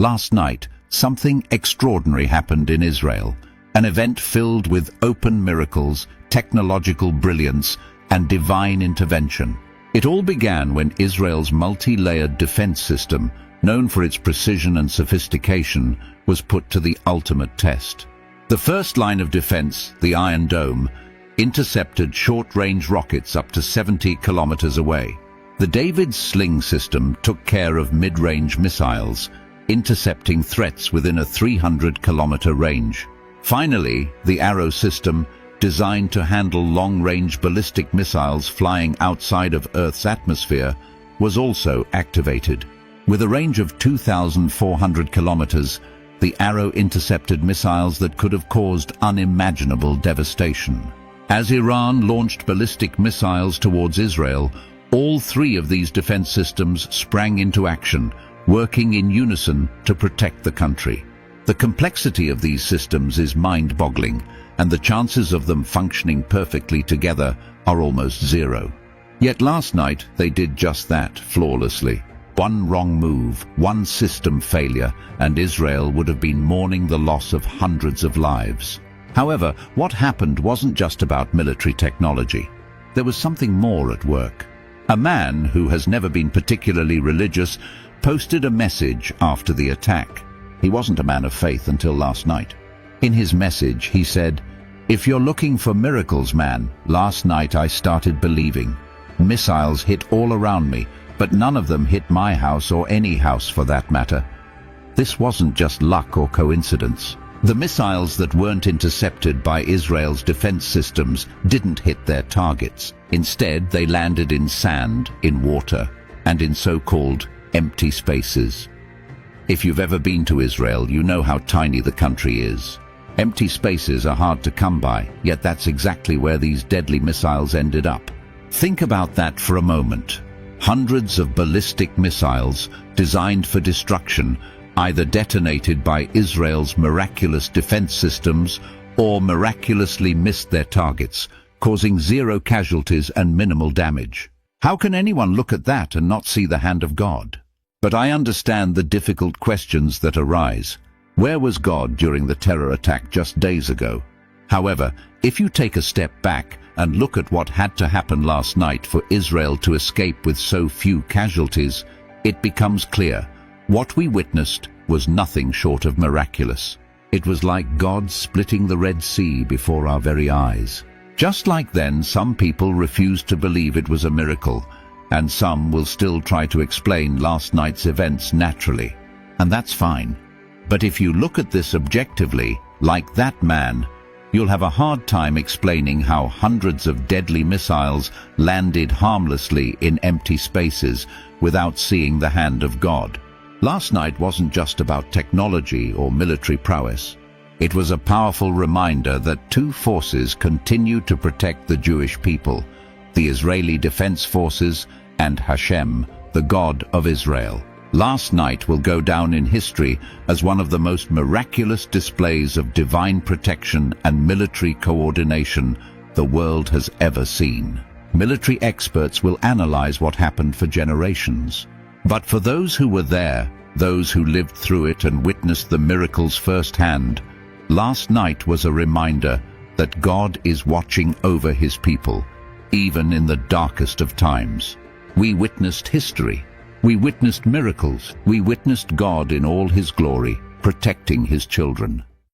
Last night, something extraordinary happened in Israel, an event filled with open miracles, technological brilliance, and divine intervention. It all began when Israel's multi-layered defense system, known for its precision and sophistication, was put to the ultimate test. The first line of defense, the Iron Dome, intercepted short-range rockets up to 70 kilometers away. The David's sling system took care of mid-range missiles, intercepting threats within a 300-kilometer range. Finally, the Arrow system, designed to handle long-range ballistic missiles flying outside of Earth's atmosphere, was also activated. With a range of 2,400 kilometers, the Arrow intercepted missiles that could have caused unimaginable devastation. As Iran launched ballistic missiles towards Israel, all three of these defense systems sprang into action, working in unison to protect the country. The complexity of these systems is mind-boggling, and the chances of them functioning perfectly together are almost zero. Yet last night they did just that flawlessly. One wrong move, one system failure, and Israel would have been mourning the loss of hundreds of lives. However, what happened wasn't just about military technology. There was something more at work. A man who has never been particularly religious posted a message after the attack. He wasn't a man of faith until last night. In his message, he said, "If you're looking for miracles, man, last night I started believing. Missiles hit all around me, but none of them hit my house or any house for that matter." This wasn't just luck or coincidence. The missiles that weren't intercepted by Israel's defense systems didn't hit their targets. Instead, they landed in sand, in water, and in so-called empty spaces. If you've ever been to Israel, you know how tiny the country is. Empty spaces are hard to come by, yet that's exactly where these deadly missiles ended up. Think about that for a moment. Hundreds of ballistic missiles designed for destruction either detonated by Israel's miraculous defense systems or miraculously missed their targets, causing zero casualties and minimal damage. How can anyone look at that and not see the hand of God? But I understand the difficult questions that arise. Where was God during the terror attack just days ago? However, if you take a step back and look at what had to happen last night for Israel to escape with so few casualties, it becomes clear. What we witnessed was nothing short of miraculous. It was like God splitting the Red Sea before our very eyes. Just like then, some people refused to believe it was a miracle, and some will still try to explain last night's events naturally. And that's fine. But if you look at this objectively, like that man, you'll have a hard time explaining how hundreds of deadly missiles landed harmlessly in empty spaces without seeing the hand of God. Last night wasn't just about technology or military prowess. It was a powerful reminder that two forces continue to protect the Jewish people, the Israeli Defense Forces and Hashem, the God of Israel. Last night will go down in history as one of the most miraculous displays of divine protection and military coordination the world has ever seen. Military experts will analyze what happened for generations. But for those who were there, those who lived through it and witnessed the miracles firsthand, last night was a reminder that God is watching over his people, even in the darkest of times. We witnessed history. We witnessed miracles. We witnessed God in all his glory, protecting his children.